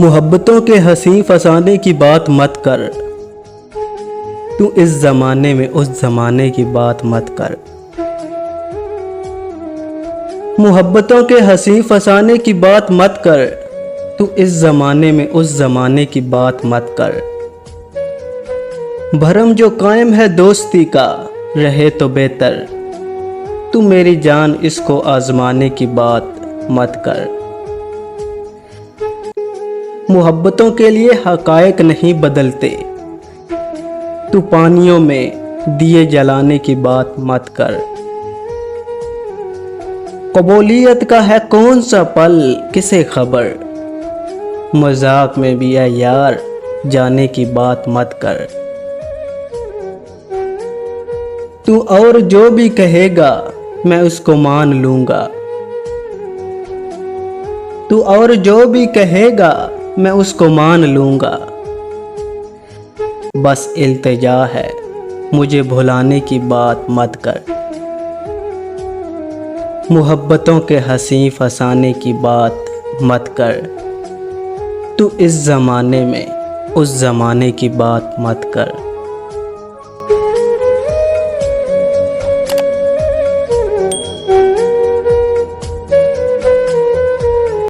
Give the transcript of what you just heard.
मोहब्बतों के हंसी फसाने की बात मत कर। तू इस ज़माने में उस ज़माने की बात मत कर। मोहब्बतों के हंसी फसाने की बात मत कर। तू इस ज़माने में उस ज़माने की बात मत कर। भरम जो कायम है दोस्ती का रहे तो बेहतर। तू मेरी जान इसको आजमाने की बात मत कर। मोहब्बतों के लिए हकायक नहीं बदलते। तू पानियों में दिए जलाने की बात मत कर। कबूलियत का है कौन सा पल किसे खबर। मजाक में भी है यार जाने की बात मत कर। तू और जो भी कहेगा मैं उसको मान लूंगा। तू और जो भी कहेगा मैं उसको मान लूंगा। बस इल्तिजा है मुझे भुलाने की बात मत कर। मोहब्बतों के हंसी फसाने की बात मत कर। तू इस ज़माने में उस ज़माने की बात मत कर।